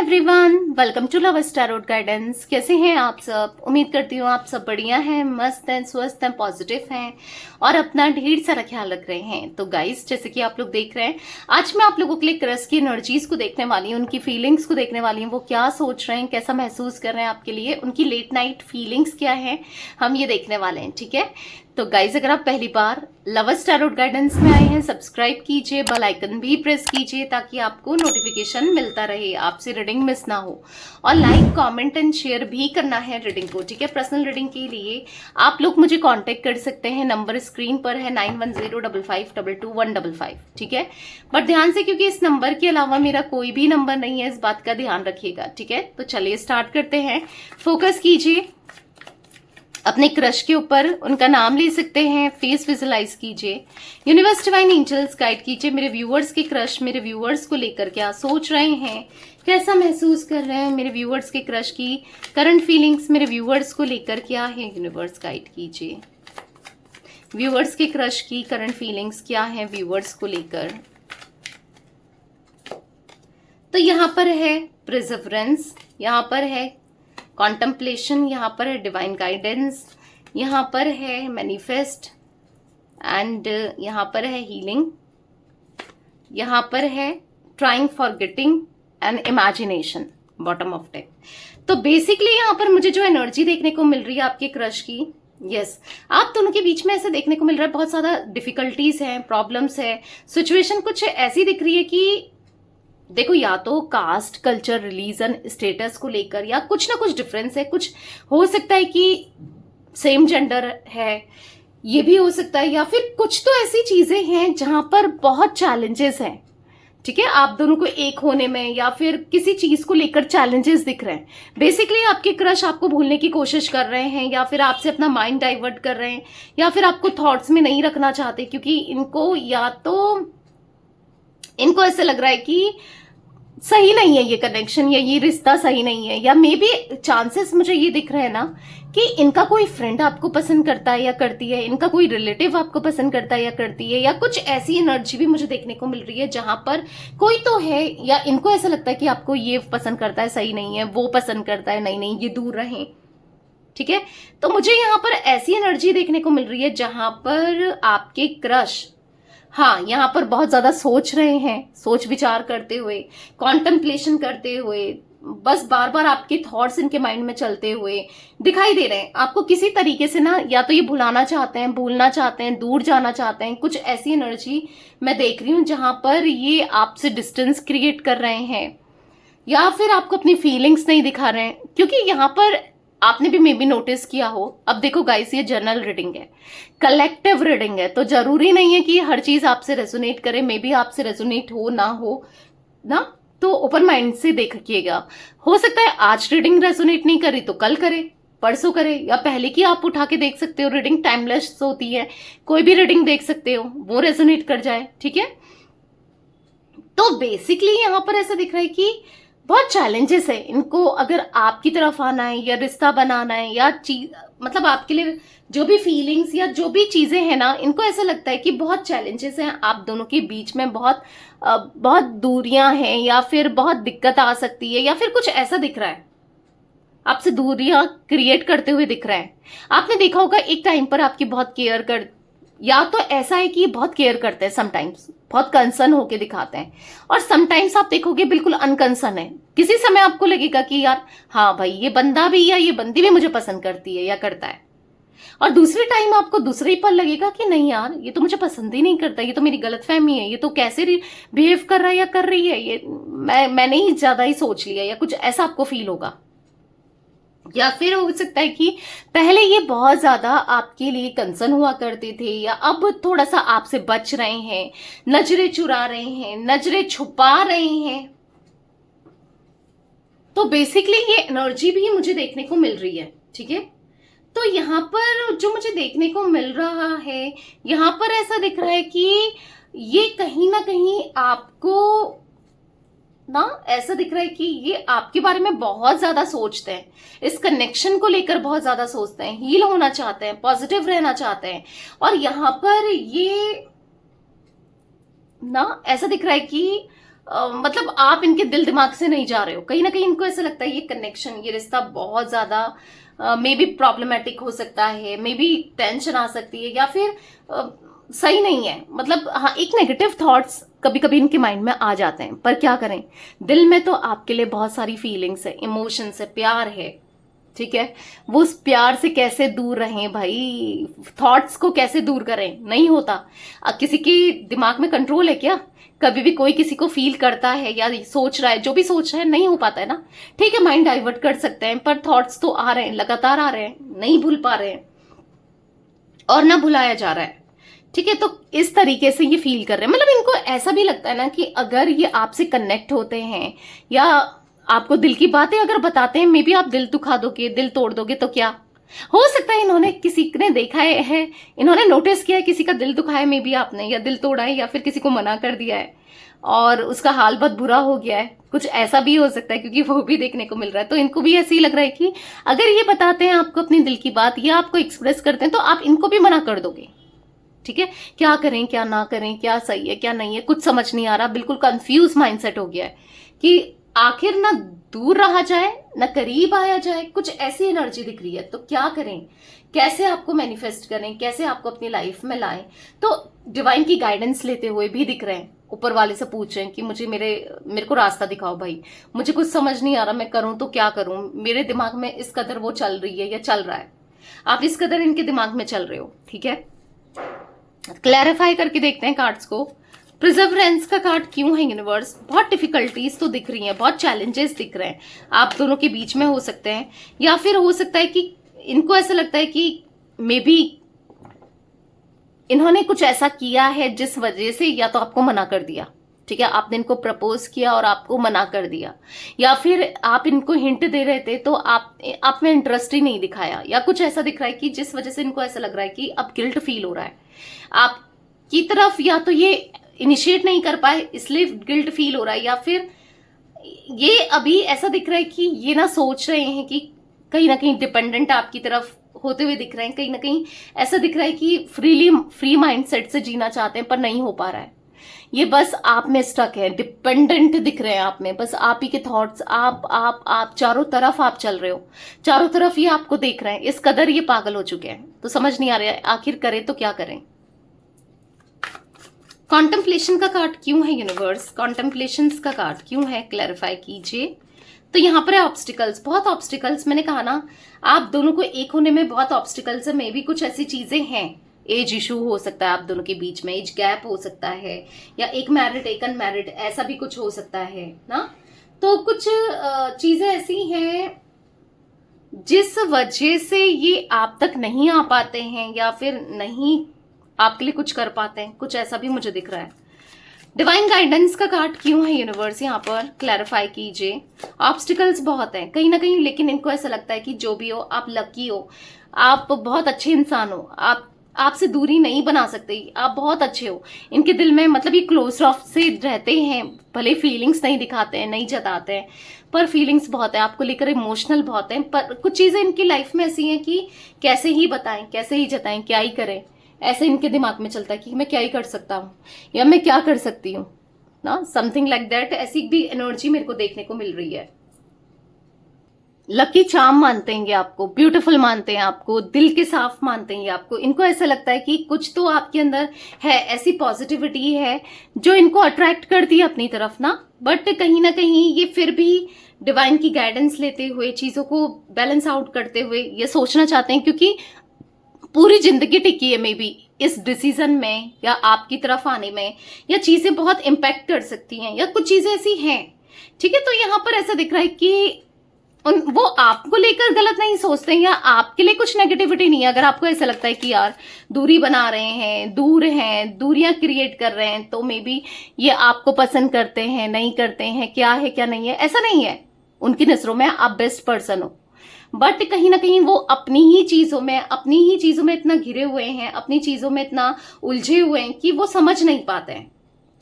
Everyone, welcome to love स्टारोट guidance. कैसे हैं आप सब? उम्मीद करती हूँ आप सब बढ़िया हैं, मस्त हैं, स्वस्थ हैं, पॉजिटिव हैं और अपना ढेर सारा ख्याल रख रहे हैं। तो गाइस, जैसे कि आप लोग देख रहे हैं, आज मैं आप लोगों के लिए क्रश की एनर्जीज को देखने वाली हूँ, उनकी फीलिंग्स को देखने वाली हूँ। वो क्या सोच रहे हैं, कैसा महसूस कर रहे हैं आपके लिए, उनकी लेट नाइट फीलिंग्स क्या है, हम ये देखने वाले हैं। ठीक है, तो गाइज अगर आप पहली बार लव स्टारोट गाइडेंस में आए हैं, सब्सक्राइब कीजिए, बेल आइकन भी प्रेस कीजिए ताकि आपको नोटिफिकेशन मिलता रहे, आपसे रीडिंग मिस ना हो। और लाइक, कमेंट एंड शेयर भी करना है रीडिंग को। ठीक है, पर्सनल रीडिंग के लिए आप लोग मुझे कांटेक्ट कर सकते हैं, नंबर स्क्रीन पर है 9105522155। ठीक है, बट ध्यान से, क्योंकि इस नंबर के अलावा मेरा कोई भी नंबर नहीं है, इस बात का ध्यान रखिएगा। ठीक है, तो चलिए स्टार्ट करते हैं। फोकस कीजिए अपने क्रश के ऊपर, उनका नाम ले सकते हैं, फेस विजुलाइज कीजिए। यूनिवर्स डिवाइन एंजल्स गाइड कीजिए मेरे व्यूअर्स के क्रश, मेरे व्यूअर्स को लेकर क्या सोच रहे हैं, कैसा महसूस कर रहे हैं मेरे व्यूअर्स के क्रश की करंट फीलिंग्स मेरे व्यूअर्स को लेकर क्या है। यूनिवर्स गाइड कीजिए व्यूअर्स के क्रश की करंट फीलिंग्स क्या है व्यूअर्स को लेकर। तो यहाँ पर है प्रिजर्वेंस, यहाँ पर है कॉन्टम्पलेशन, यहाँ पर है डिवाइन गाइडेंस, यहाँ पर है मैनिफेस्ट एंड यहाँ पर है हीलिंग, यहाँ पर है trying forgetting and imagination, bottom of deck. तो बेसिकली यहाँ पर मुझे जो एनर्जी देखने को मिल रही है आपके क्रश की, यस, आप दोनों के बीच में ऐसा देखने को मिल रहा है बहुत ज्यादा डिफिकल्टीज हैं, प्रॉब्लम्स है, सिचुएशन कुछ ऐसी दिख रही है कि देखो, या तो कास्ट, कल्चर, रिलीजन, स्टेटस को लेकर या कुछ ना कुछ डिफरेंस है। कुछ हो सकता है कि सेम जेंडर है, ये भी हो सकता है, या फिर कुछ तो ऐसी चीजें हैं जहां पर बहुत चैलेंजेस हैं। ठीक है, आप दोनों को एक होने में या फिर किसी चीज को लेकर चैलेंजेस दिख रहे हैं। बेसिकली आपके क्रश आपको भूलने की कोशिश कर रहे हैं, या फिर आपसे अपना माइंड डाइवर्ट कर रहे हैं, या फिर आपको थॉट्स में नहीं रखना चाहते, क्योंकि इनको या तो इनको ऐसे लग रहा है कि सही नहीं है ये कनेक्शन, या ये रिश्ता सही नहीं है, या मे बी चांसेस मुझे ये दिख रहे हैं ना कि इनका कोई फ्रेंड आपको पसंद करता है या करती है, इनका कोई रिलेटिव आपको पसंद करता है या करती है, या कुछ ऐसी एनर्जी भी मुझे देखने को मिल रही है जहां पर कोई तो है, या इनको ऐसा लगता है कि आपको ये पसंद करता है, सही नहीं है, वो पसंद करता है, नहीं नहीं, ये दूर रहें। ठीक है, तो मुझे यहाँ पर ऐसी एनर्जी देखने को मिल रही है जहां पर आपके क्रश, हाँ, यहाँ पर बहुत ज्यादा सोच रहे हैं, सोच विचार करते हुए, कॉन्टेम्पलेशन करते हुए, बस बार बार आपके थॉट्स इनके माइंड में चलते हुए दिखाई दे रहे हैं। आपको किसी तरीके से ना, या तो ये भुलाना चाहते हैं, भूलना चाहते हैं, दूर जाना चाहते हैं। कुछ ऐसी एनर्जी मैं देख रही हूं जहां पर ये आपसे डिस्टेंस क्रिएट कर रहे हैं, या फिर आपको अपनी फीलिंग्स नहीं दिखा रहे हैं। क्योंकि यहाँ पर आपने भी मे बी नोटिस किया हो, अब देखो गाइस, ये जनरल रीडिंग है, कलेक्टिव रीडिंग है, तो जरूरी नहीं है कि हर चीज आपसे रेजोनेट करे। मे बी आपसे रेजोनेट हो ना, तो ओपन माइंड से देखिएगा। हो सकता है आज रीडिंग रेजोनेट नहीं करी तो कल करे, परसों करे, या पहले की आप उठा के देख सकते हो। रीडिंग टाइमलेस होती है, कोई भी रीडिंग देख सकते हो, वो रेजोनेट कर जाए। ठीक है, तो बेसिकली यहां पर ऐसा दिख रहा है कि बहुत चैलेंजेस है इनको, अगर आपकी तरफ आना है या रिश्ता बनाना है, या चीज मतलब आपके लिए जो भी फीलिंग्स या जो भी चीजें हैं ना, इनको ऐसा लगता है कि बहुत चैलेंजेस हैं आप दोनों के बीच में, बहुत दूरियां हैं, या फिर बहुत दिक्कत आ सकती है, या फिर कुछ ऐसा दिख रहा है आपसे दूरियां क्रिएट करते हुए दिख रहा है। आपने देखा होगा एक टाइम पर आपकी बहुत केयर कर, या तो ऐसा है कि ये बहुत केयर करते हैं, समटाइम्स बहुत कंसर्न होके दिखाते हैं, और समटाइम्स आप देखोगे बिल्कुल अनकंसर्न है। किसी समय आपको लगेगा कि यार हाँ भाई, ये बंदा भी या ये बंदी भी मुझे पसंद करती है या करता है, और दूसरे टाइम आपको दूसरे ही पल लगेगा कि नहीं यार, ये तो मुझे पसंद ही नहीं करता, ये तो मेरी गलतफहमी है, ये तो कैसे बिहेव कर रहा है या कर रही है, ये मैंने ही ज्यादा ही सोच लिया, या कुछ ऐसा आपको फील होगा। या फिर हो सकता है कि पहले ये बहुत ज्यादा आपके लिए कंसर्न हुआ करते थे, या अब थोड़ा सा आपसे बच रहे हैं, नजरें चुरा रहे हैं, नजरें छुपा रहे हैं। तो बेसिकली ये एनर्जी भी मुझे देखने को मिल रही है। ठीक है, तो यहाँ पर जो मुझे देखने को मिल रहा है, यहाँ पर ऐसा दिख रहा है कि ये कहीं ना कहीं आपको ना ऐसा दिख रहा है कि ये आपके बारे में बहुत ज्यादा सोचते हैं, इस कनेक्शन को लेकर बहुत ज्यादा सोचते हैं, हील होना चाहते हैं, पॉजिटिव रहना चाहते हैं। और यहाँ पर ये ना ऐसा दिख रहा है कि मतलब आप इनके दिल दिमाग से नहीं जा रहे हो, कहीं ना कहीं इनको ऐसा लगता है ये कनेक्शन, ये रिश्ता बहुत ज्यादा मे बी प्रॉब्लमेटिक हो सकता है, मे बी टेंशन आ सकती है, या फिर सही नहीं है। मतलब हाँ, एक नेगेटिव थॉट्स कभी कभी इनके माइंड में आ जाते हैं, पर क्या करें, दिल में तो आपके लिए बहुत सारी फीलिंग्स है, इमोशंस है, प्यार है, ठीक है। वो उस प्यार से कैसे दूर रहें भाई, थॉट्स को कैसे दूर करें, नहीं होता। किसी के दिमाग में कंट्रोल है क्या? कभी भी कोई किसी को फील करता है या सोच रहा है, जो भी सोच रहा है नहीं हो पाता है ना। ठीक है, माइंड डाइवर्ट कर सकते हैं, पर थॉट्स तो आ रहे हैं, लगातार आ रहे हैं, नहीं भूल पा रहे हैं और ना भुलाया जा रहा है। ठीक है, तो इस तरीके से ये फील कर रहे हैं। मतलब इनको ऐसा भी लगता है ना कि अगर ये आपसे कनेक्ट होते हैं या आपको दिल की बातें अगर बताते हैं, मे बी आप दिल दुखा दोगे, दिल तोड़ दोगे, तो क्या हो सकता है इन्होंने, किसी ने देखा है, इन्होंने नोटिस किया है किसी का दिल दुखाया है, मे बी आपने, या दिल तोड़ा है, या फिर किसी को मना कर दिया है और उसका हाल बहुत बुरा हो गया है, कुछ ऐसा भी हो सकता है, क्योंकि वो भी देखने को मिल रहा है। तो इनको भी ऐसे ही लग रहा है कि अगर ये बताते हैं आपको अपनी दिल की बात, या आपको एक्सप्रेस करते हैं, तो आप इनको भी मना कर दोगे। ठीक है, क्या करें क्या ना करें, क्या सही है क्या नहीं है, कुछ समझ नहीं आ रहा, बिल्कुल कंफ्यूज माइंडसेट हो गया है कि आखिर ना दूर रहा जाए ना करीब आया जाए, कुछ ऐसी एनर्जी दिख रही है। तो क्या करें, कैसे आपको मैनिफेस्ट करें, कैसे आपको अपनी लाइफ में लाएं? तो डिवाइन की गाइडेंस लेते हुए भी दिख रहे हैं, ऊपर वाले से पूछ रहे हैं कि मुझे मेरे को रास्ता दिखाओ भाई, मुझे कुछ समझ नहीं आ रहा, मैं करूं तो क्या करूं, मेरे दिमाग में इस कदर वो चल रही है या चल रहा है, आप इस कदर इनके दिमाग में चल रहे हो। ठीक है, क्लैरिफाई करके देखते हैं कार्ड्स को। प्रिजर्वेंस का कार्ड क्यों है यूनिवर्स? बहुत डिफिकल्टीज तो दिख रही हैं, बहुत चैलेंजेस दिख रहे हैं आप दोनों के बीच में, हो सकते हैं, या फिर हो सकता है कि इनको ऐसा लगता है कि मे बी इन्होंने कुछ ऐसा किया है जिस वजह से या तो आपको मना कर दिया, ठीक है, आपने इनको प्रपोज किया और आपको मना कर दिया, या फिर आप इनको हिंट दे रहे थे तो आप में इंटरेस्ट ही नहीं दिखाया, या कुछ ऐसा दिख रहा है कि जिस वजह से इनको ऐसा लग रहा है कि अब गिल्ट फील हो रहा है आपकी तरफ, या तो ये इनिशिएट नहीं कर पाए इसलिए गिल्ट फील हो रहा है, या फिर ये अभी ऐसा दिख रहा है कि ये ना सोच रहे हैं कि कहीं ना कहीं डिपेंडेंट आपकी तरफ होते हुए दिख रहे हैं, कहीं ना कहीं ऐसा दिख रहा है कि फ्री माइंडसेट से जीना चाहते हैं पर नहीं हो पा रहा है, ये बस आप में स्टक है, डिपेंडेंट दिख रहे हैं आप में, बस आप ही के थॉट्स, आप चारों तरफ आप चल रहे हो, चारों तरफ ये आपको देख रहे हैं, इस कदर ये पागल हो चुके हैं। तो समझ नहीं आ रहा है आखिर करें तो क्या करें। कॉन्टेम्पलेशन का कार्ड क्यों है यूनिवर्स? कॉन्टेम्पलेशंस का कार्ड क्यों है, क्लैरिफाई कीजिए। तो यहाँ पर है ऑब्स्टिकल्स, बहुत ऑब्स्टिकल्स, मैंने कहा ना आप दोनों को एक होने में बहुत ऑब्स्टिकल्स है, मे बी कुछ ऐसी चीजें हैं, एज इशू हो सकता है आप दोनों के बीच में, एज गैप हो सकता है, या एक मैरिड एक अनमैरिड, ऐसा भी कुछ हो सकता है ना। तो कुछ चीजें ऐसी हैं जिस वजह से ये आप तक नहीं आ पाते हैं, या फिर नहीं आपके लिए कुछ कर पाते हैं, कुछ ऐसा भी मुझे दिख रहा है। डिवाइन गाइडेंस का कार्ड क्यों है यूनिवर्स? यहाँ पर क्लैरिफाई कीजिए। ऑब्स्टिकल्स बहुत हैं कहीं ना कहीं, लेकिन इनको ऐसा लगता है कि जो भी हो आप लकी हो, आप बहुत अच्छे इंसान हो, आपसे दूरी नहीं बना सकते, आप बहुत अच्छे हो। इनके दिल में मतलब ये क्लोज ऑफ से रहते हैं, भले फीलिंग्स नहीं दिखाते हैं, नहीं जताते हैं, पर फीलिंग्स बहुत है आपको लेकर, इमोशनल बहुत है। पर कुछ चीजें इनकी लाइफ में ऐसी हैं कि कैसे ही बताएं, कैसे ही जताएं, क्या ही करें, ऐसे इनके दिमाग में चलता है कि मैं क्या ही कर सकता हूँ या मैं क्या कर सकती हूँ ना, समथिंग लाइक दैट। ऐसी भी एनर्जी मेरे को देखने को मिल रही है। लकी चार्म मानते हैं ये आपको, ब्यूटीफुल मानते हैं आपको, दिल के साफ मानते हैं ये आपको। इनको ऐसा लगता है कि कुछ तो आपके अंदर है, ऐसी पॉजिटिविटी है जो इनको अट्रैक्ट करती है अपनी तरफ ना। बट कहीं ना कहीं ये फिर भी डिवाइन की गाइडेंस लेते हुए, चीजों को बैलेंस आउट करते हुए ये सोचना चाहते हैं, क्योंकि पूरी जिंदगी टिकी है मे बी इस डिसीजन में या आपकी तरफ आने में, या चीजें बहुत इम्पैक्ट कर सकती हैं, या कुछ चीजें ऐसी हैं। ठीक है, तो यहाँ पर ऐसा दिख रहा है कि वो आपको लेकर गलत नहीं सोचते हैं, या आपके लिए कुछ नेगेटिविटी नहीं है। अगर आपको ऐसा लगता है कि यार दूरी बना रहे हैं, दूर हैं, दूरियां क्रिएट कर रहे हैं, तो मे बी ये आपको पसंद करते हैं, नहीं करते हैं, क्या है क्या नहीं है, ऐसा नहीं है। उनकी नजरों में आप बेस्ट पर्सन हो, बट कहीं ना कहीं वो अपनी ही चीजों में इतना घिरे हुए हैं, अपनी चीजों में इतना उलझे हुए हैं कि वो समझ नहीं पाते हैं।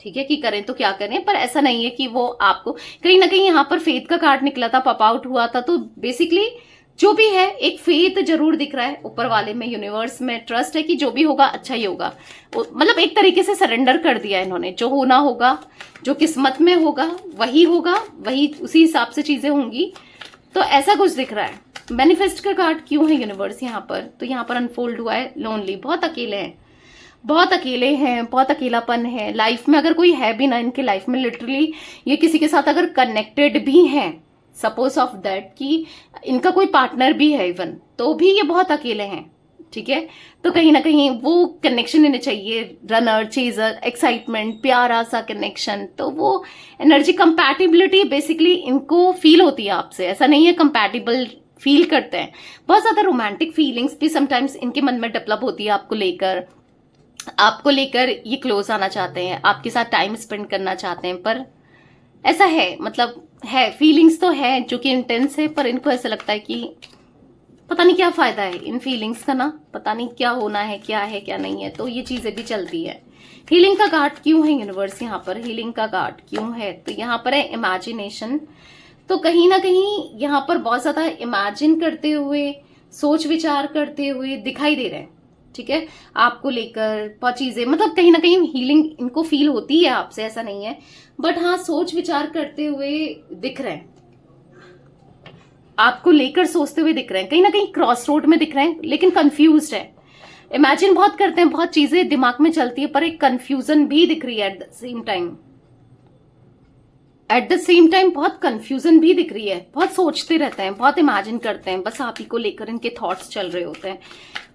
ठीक है, कि करें तो क्या करें, पर ऐसा नहीं है कि वो आपको, कहीं ना कहीं यहाँ पर फेथ का कार्ड निकला था, पॉप आउट हुआ था, तो बेसिकली जो भी है एक फेथ जरूर दिख रहा है ऊपर वाले में, यूनिवर्स में ट्रस्ट है कि जो भी होगा अच्छा ही होगा। मतलब एक तरीके से सरेंडर कर दिया इन्होंने, जो होना होगा, जो किस्मत में होगा होगा, वही उसी हिसाब से चीजें होंगी। तो ऐसा कुछ दिख रहा है। मैनिफेस्ट का कार्ड क्यों है यूनिवर्स यहाँ पर? तो यहाँ पर अनफोल्ड हुआ है लोनली, बहुत अकेले हैं, बहुत अकेले हैं, बहुत अकेलापन है लाइफ में। अगर कोई है भी ना इनके लाइफ में, लिटरली ये किसी के साथ अगर कनेक्टेड भी हैं, सपोज ऑफ दैट कि इनका कोई पार्टनर भी है इवन, तो भी ये बहुत अकेले हैं, ठीक है। तो कहीं ना कहीं वो कनेक्शन इन्हें चाहिए, रनर, चेजर, एक्साइटमेंट, प्यारा सा कनेक्शन। तो वो एनर्जी कंपैटिबिलिटी बेसिकली इनको फील होती है आपसे, ऐसा नहीं है कंपैटिबल फील करते हैं। बहुत ज्यादा रोमांटिक फीलिंग्स भी समटाइम्स इनके मन में डेवलप होती है आपको लेकर ये क्लोज आना चाहते हैं, आपके साथ टाइम स्पेंड करना चाहते हैं। पर ऐसा है, मतलब है, फीलिंग्स तो है जो कि इंटेंस है, पर इनको ऐसा लगता है कि पता नहीं क्या फायदा है इन फीलिंग्स का ना, पता नहीं क्या होना है क्या नहीं है। तो ये चीजें भी चलती है। हीलिंग का कार्ड क्यों है यूनिवर्स यहाँ पर? हीलिंग का कार्ड क्यों है? तो यहाँ पर है इमेजिनेशन। तो कहीं ना कहीं यहाँ पर बहुत ज्यादा इमेजिन करते हुए, सोच विचार करते हुए दिखाई दे रहे हैं, ठीक है, आपको लेकर बहुत चीजें, मतलब कहीं ना कहीं हीलिंग इनको फील होती है आपसे, ऐसा नहीं है। बट हाँ, सोच विचार करते हुए दिख रहे हैं, आपको लेकर सोचते हुए दिख रहे हैं, कहीं ना कहीं क्रॉस रोड में दिख रहे हैं, लेकिन कंफ्यूज्ड है। इमेजिन बहुत करते हैं, बहुत चीजें दिमाग में चलती है, पर एक कंफ्यूजन भी दिख रही है एट द सेम टाइम बहुत कंफ्यूजन भी दिख रही है। बहुत सोचते रहते हैं, बहुत इमेजिन करते हैं, बस आप ही को लेकर इनके थॉट्स चल रहे होते हैं।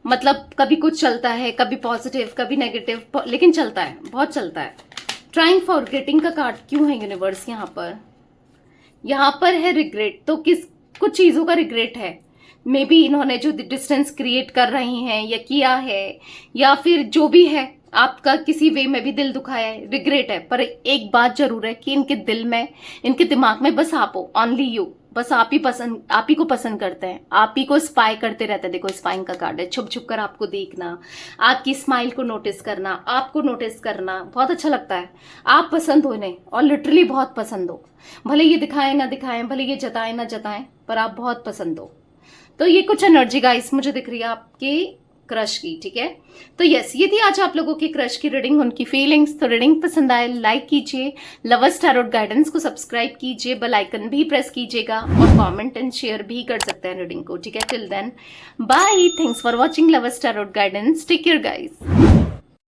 मतलब कभी कुछ चलता है, कभी पॉजिटिव कभी नेगेटिव, लेकिन चलता है, बहुत चलता है। ट्राइंग फॉरगेटिंग का कार्ड क्यों है यूनिवर्स यहाँ पर? यहाँ पर है रिग्रेट। तो कुछ चीजों का रिग्रेट है, मे बी इन्होंने जो डिस्टेंस क्रिएट कर रही हैं या किया है, या फिर जो भी है, आपका किसी वे में भी दिल दुखाया है, रिग्रेट है। पर एक बात जरूर है कि इनके दिल में, इनके दिमाग में बस आप हो, ओनली यू, बस आप ही को पसंद करते हैं, आप ही को स्पाई करते रहते हैं। देखो स्पाइंग का कार्ड है, छुप छुप कर आपको देखना, आपकी स्माइल को नोटिस करना, आपको नोटिस करना बहुत अच्छा लगता है। आप पसंद हो इन्हें, और लिटरली बहुत पसंद हो, भले ये दिखाएं ना दिखाएं, भले ये जताएं ना जताएं, पर आप बहुत पसंद हो। तो ये कुछ एनर्जी गाइस मुझे दिख रही है आपके क्रश की, ठीक है। तो यस, ये थी आज आप लोगों की क्रश की रीडिंग, उनकी फीलिंग्स। तो रीडिंग पसंद आए लाइक कीजिए, लवर्स टैरोट गाइडेंस को सब्सक्राइब कीजिए, बेल आइकन भी प्रेस कीजिएगा, और कमेंट एंड शेयर भी कर सकते हैं रीडिंग को, ठीक है। Till then bye, thanks for watching lovers tarot guidance, take care guys.